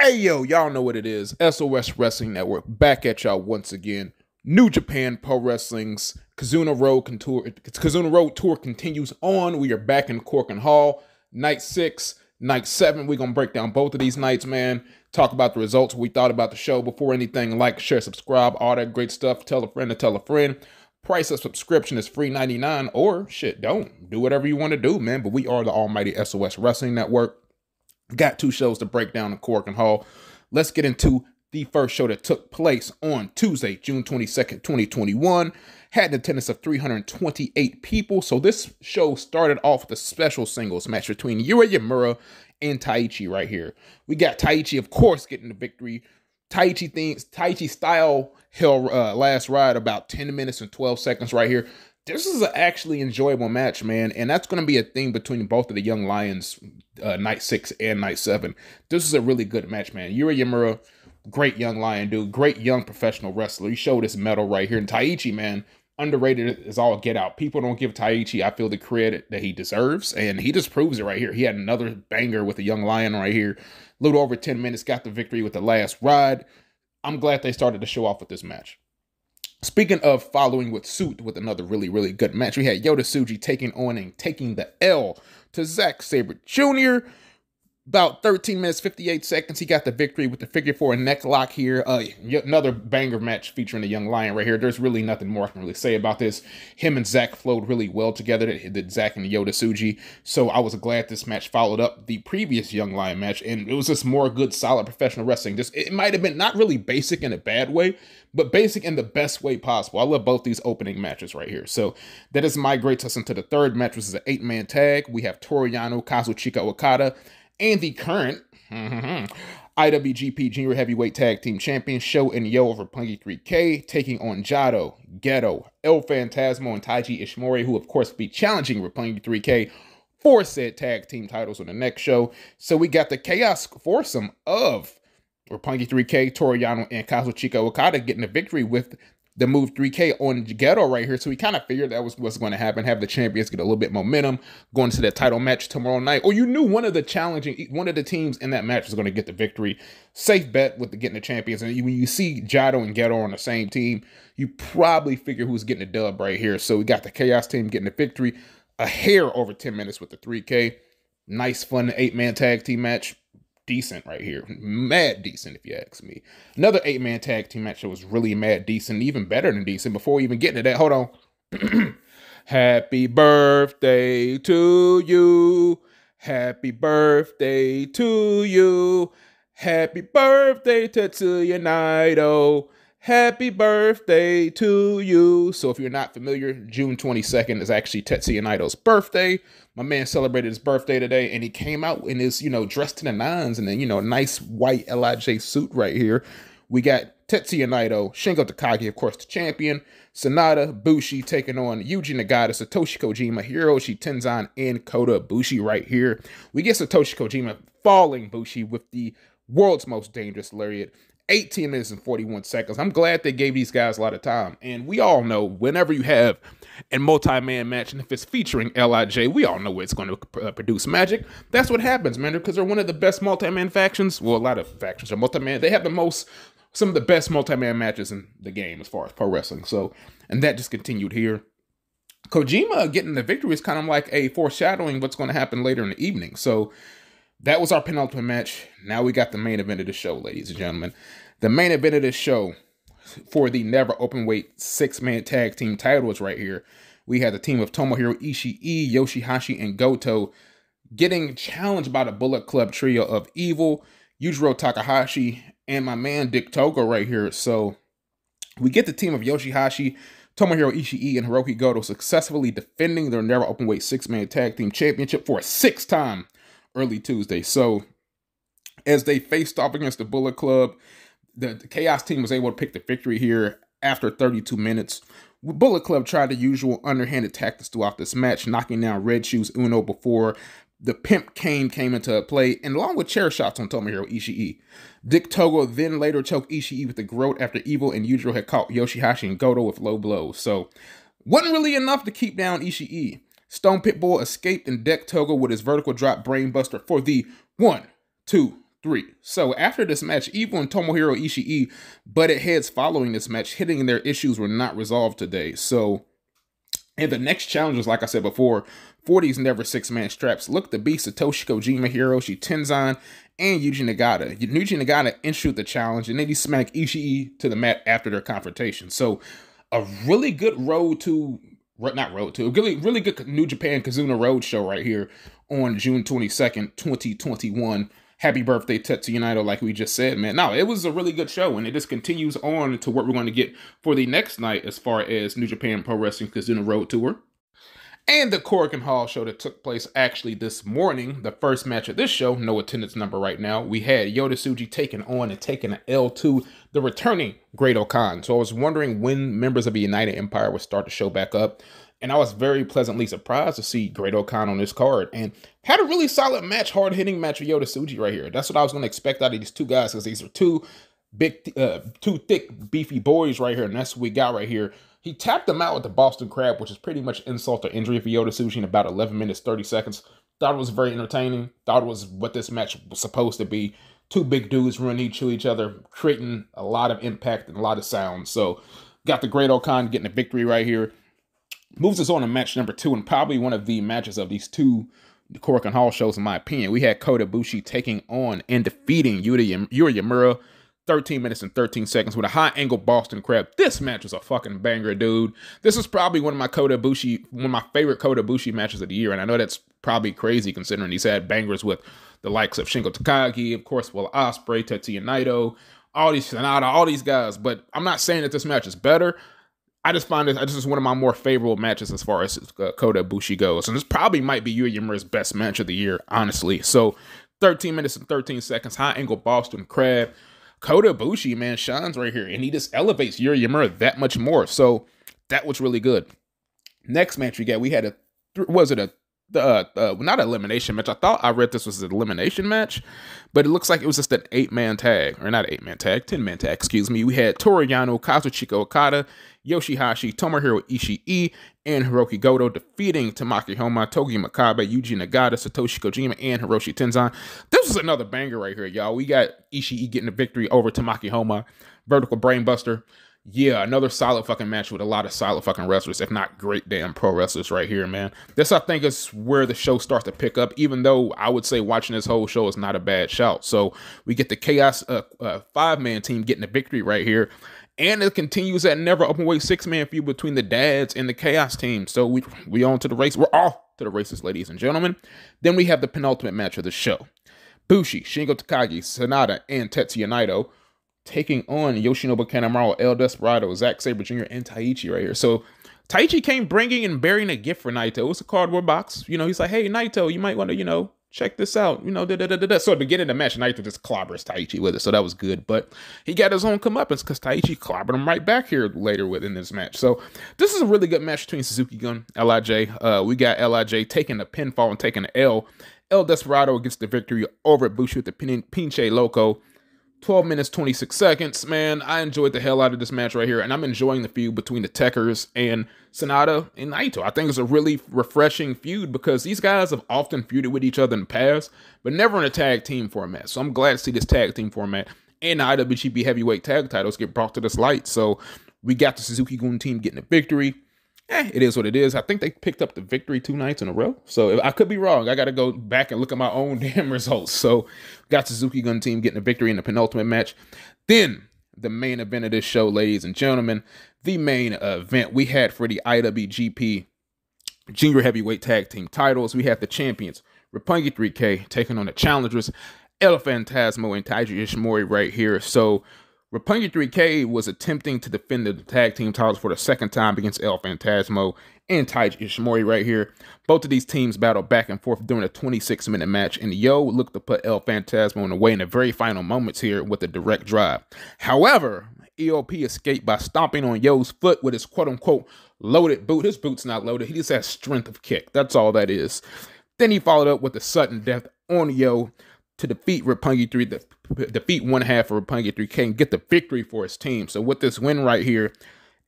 Hey yo, y'all know what it is. SOS Wrestling Network back at y'all once again. New Japan Pro Wrestling's Kizuna Road Tour continues on. We are back in Corkin Hall. Night 6, night 7. We're going to break down both of these nights, man. Talk about the results, what we thought about the show. Before anything, like, share, subscribe, all that great stuff. Tell a friend to tell a friend. Price of subscription is free $99, or shit, don't. Do whatever you want to do, man. But we are the almighty SOS Wrestling Network. Got 2 shows to break down in Corkin Hall. Let's get into the first show that took place on Tuesday, June 22nd, 2021. Had an attendance of 328 people. So this show started off with a special singles match between Yujiro and Taiji right here. We got Taiji, of course, getting the victory. Taiji style last ride, about 10 minutes and 12 seconds right here. This is an actually enjoyable match, man, and that's going to be a thing between both of the young lions, night 6 and night 7. This is a really good match, man. Yujiro, great young lion dude, great young professional wrestler. He showed his mettle right here. And Taiji, man, underrated is all get out. People don't give Taiji, I feel, the credit that he deserves, and he just proves it right here. He had another banger with a young lion right here. A little over 10 minutes, got the victory with the last ride. I'm glad they started to show off with this match. Speaking of following with suit with another really, really good match, we had Yota Tsuji taking the L to Zack Sabre Jr. About 13 minutes, 58 seconds. He got the victory with the figure 4 neck lock here. Another banger match featuring the young lion right here. There's really nothing more I can really say about this. Him and Zack flowed really well together, did Zack and Yota Tsuji. So I was glad this match followed up the previous young lion match, and it was just more good, solid professional wrestling. It might have been not really basic in a bad way, but basic in the best way possible. I love both these opening matches right here. So that is my great us into the third match, which is an 8-man tag. We have Toru Yano, Kazuchika Okada, and the current IWGP Jr Heavyweight Tag Team Champion Sho and Yo of Roppongi 3K taking on Jado, Goto, El Phantasmo, and Taiji Ishimori, who of course will be challenging Roppongi 3K for said tag team titles on the next show. So we got the Chaos Foursome of Roppongi 3K, Toru Yano, and Kazuchika Okada getting a victory with the move 3K on Goto right here. So we kind of figured that was what's going to happen. Have the champions get a little bit momentum going into that title match tomorrow night. Or you knew one of the teams in that match was going to get the victory. Safe bet with getting the champions. And when you see Jado and Goto on the same team, you probably figure who's getting the dub right here. So we got the Chaos team getting the victory. A hair over 10 minutes with the 3K. Nice, fun 8-man tag team match. Decent right here. Mad decent, if you ask me. Another 8-man tag team match that was really mad decent, even better than decent. Before we even get into that, hold on. Happy birthday to you. Happy birthday to you. Happy birthday, Tetsuya Naito. Happy birthday to you. So if you're not familiar, June 22nd is actually Tetsuya Naito's birthday. My man celebrated his birthday today, and he came out in his, dressed to the nines, and then, nice white LIJ suit right here. We got Tetsuya Naito, Shingo Takagi, of course, the champion, Sanada, Bushi taking on Yuji Nagata, Satoshi Kojima, Hiroshi Tenzan, and Kota Ibushi right here. We get Satoshi Kojima falling Bushi with the world's most dangerous lariat. 18 minutes and 41 seconds. I'm glad they gave these guys a lot of time. And we all know whenever you have a multi-man match, and if it's featuring LIJ, we all know it's going to produce magic. That's what happens, man, because they're one of the best multi-man factions. Well, a lot of factions are multi-man. They have some of the best multi-man matches in the game as far as pro wrestling. So, and that just continued here. Kojima getting the victory is kind of like a foreshadowing what's going to happen later in the evening. So, that was our penultimate match. Now we got the main event of the show, ladies and gentlemen. The main event of this show for the Never Openweight 6-man tag team titles right here. We had the team of Tomohiro, Ishii, Yoshihashi, and Goto getting challenged by the Bullet Club trio of Evil, Yujiro, Takahashi, and my man Dick Togo right here. So we get the team of Yoshihashi, Tomohiro Ishii, and Hirooki Goto successfully defending their Never Openweight 6-man tag team championship for a 6th time early Tuesday. So as they faced off against the Bullet Club, the Chaos team was able to pick the victory here after 32 minutes. Bullet Club tried the usual underhanded tactics throughout this match, knocking down Red Shoes Uno before the Pimp Cane came into play, and along with chair shots on Tomohiro Ishii. Dick Togo then later choked Ishii with the Groat after Evil and Yujiro had caught Yoshihashi and Goto with low blows. So wasn't really enough to keep down Ishii. Stone Pitbull escaped and decked Togo with his vertical drop brainbuster for the 1, 2, 3. So after this match, Evil and Tomohiro Ishii butted heads following this match, hitting their issues were not resolved today. So, and the next challengers, like I said before, for these Never 6-man straps, look to be Satoshi Kojima, Hirooki Tenzan, and Yuji Nagata. Yuji Nagata issued the challenge, and then he smacked Ishii to the mat after their confrontation. So, a really good really good New Japan Kizuna Road show right here on June 22nd, 2021. Happy birthday, Tetsuya Naito, like we just said, man. No, it was a really good show, and it just continues on to what we're going to get for the next night as far as New Japan Pro Wrestling Kizuna Road Tour. And the Korakuen Hall show that took place actually this morning, the first match of this show, no attendance number right now. We had Yota Tsuji taking an L to the returning Great-O-Khan. So I was wondering when members of the United Empire would start to show back up. And I was very pleasantly surprised to see Great-O-Khan on this card. And had a really solid match, hard-hitting match with Yota Tsuji right here. That's what I was going to expect out of these two guys, because these are two thick, beefy boys right here. And that's what we got right here. He tapped them out with the Boston Crab, which is pretty much insult or injury for Yota Tsuji in about 11 minutes, 30 seconds. Thought it was very entertaining. Thought it was what this match was supposed to be. Two big dudes running into each other, creating a lot of impact and a lot of sound. So, got the Great-O-Khan getting a victory right here. Moves us on to match number 2, and probably one of the matches of these two Korakuen Hall shows, in my opinion. We had Kota Ibushi taking on and defeating Yuri Yamura, 13 minutes and 13 seconds with a high-angle Boston Crab. This match was a fucking banger, dude. This is probably one of my favorite Kota Ibushi matches of the year, and I know that's probably crazy considering he's had bangers with the likes of Shingo Takagi, of course, Will Ospreay, Tetsuya Naito, all these guys. But I'm not saying that this match is better. I just find this is one of my more favorable matches as far as Kota Ibushi goes. And this probably might be Yuri Yamura's best match of the year, honestly. So 13 minutes and 13 seconds, high-angle Boston Crab. Kota Ibushi, man, shines right here. And he just elevates Yuri Yamura that much more. So that was really good. Next match we had not an elimination match. I thought I read this was an elimination match, but it looks like it was just an 8-man tag, or not 8-man tag, 10-man tag, excuse me. We had Toru Yano, Kazuchika Okada, Yoshihashi, Tomohiro Ishii, and Hirooki Goto defeating Tamaki Homa, Togi Makabe, Yuji Nagata, Satoshi Kojima, and Hiroshi Tenzan. This was another banger right here, y'all. We got Ishii getting a victory over Tamaki Homa, vertical brainbuster. Yeah, another solid fucking match with a lot of solid fucking wrestlers, if not great damn pro wrestlers right here, man. This, I think, is where the show starts to pick up, even though I would say watching this whole show is not a bad shout. So we get the Chaos 5-man team getting a victory right here. And it continues that Never Openweight 6-man feud between the Dads and the Chaos team. So we on to the race. We're off to the races, ladies and gentlemen. Then we have the penultimate match of the show. Bushi, Shingo Takagi, Sanada, and Tetsuya Naito taking on Yoshinobu Kanemaru, El Desperado, Zack Sabre Jr., and Taiji right here. So Taiji came bringing and bearing a gift for Naito. It was a cardboard box. You know, he's like, hey, Naito, you might want to, check this out. So to get in the match, Naito just clobbers Taiji with it. So that was good. But he got his own comeuppance because Taiji clobbered him right back here later within this match. So this is a really good match between Suzuki-Gun, LIJ. We got LIJ taking the pinfall and taking the L. El Desperado gets the victory over Bushi with the Pinche Loco. 12 minutes, 26 seconds. Man, I enjoyed the hell out of this match right here, and I'm enjoying the feud between the Techers and Sanada and Naito. I think it's a really refreshing feud because these guys have often feuded with each other in the past, but never in a tag team format. So I'm glad to see this tag team format and the IWGP Heavyweight Tag titles get brought to this light. So we got the Suzuki-Gun team getting a victory. It is what it is. I think they picked up the victory 2 nights in a row. So if I could be wrong. I got to go back and look at my own damn results. So got Suzuki-Gun team getting a victory in the penultimate match. Then the main event of this show, ladies and gentlemen, the main event we had for the IWGP Junior Heavyweight Tag Team titles. We had the champions, Roppongi 3K, taking on the challengers, El Phantasmo and Taiji Ishimori right here. So Roppongi 3K was attempting to defend the tag team titles for the second time against El Phantasmo and Taiji Ishimori right here. Both of these teams battled back and forth during a 26-minute match, and Yo looked to put El Phantasmo in the way in the very final moments here with a direct drive. However, EOP escaped by stomping on Yo's foot with his quote-unquote loaded boot. His boot's not loaded. He just has strength of kick. That's all that is. Then he followed up with a sudden death on Yo to defeat Roppongi 3, defeat one half of Roppongi 3K and get the victory for his team. So with this win right here,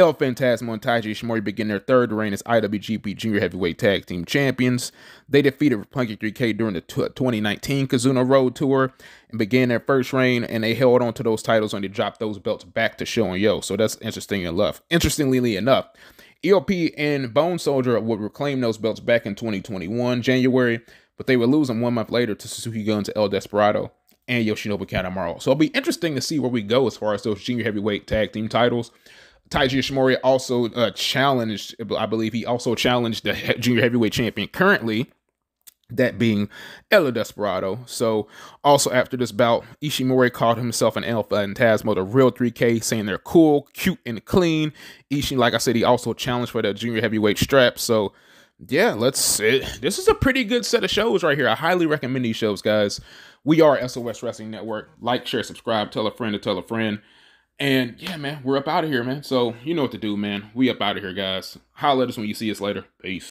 El Phantasmo and Taiji Ishimori begin their third reign as IWGP Jr Heavyweight Tag Team Champions. They defeated Roppongi 3K during the 2019 Kizuna Road Tour and began their first reign, and they held on to those titles and they dropped those belts back to Sho and Yo. So that's interesting enough. Interestingly enough, ELP and Bone Soldier would reclaim those belts back in 2021 January, but they would lose them 1 month later to Suzuki-Gun, to El Desperado, and Yoshinobu Kanemaru. So it'll be interesting to see where we go as far as those junior heavyweight tag team titles. Taiji Ishimori also challenged, I believe he also challenged the junior heavyweight champion currently, that being El Desperado. So also after this bout, Ishimori called himself an El Phantasmo, the real 3K, saying they're cool, cute, and clean. Ishii, like I said, he also challenged for the junior heavyweight strap. So yeah, this is a pretty good set of shows right here. I highly recommend these shows, guys. We are SOS Wrestling Network. Like, share, subscribe, tell a friend to tell a friend. And yeah, man, we're up out of here, man. So you know what to do, man. We up out of here, guys. Holla at us when you see us later. Peace.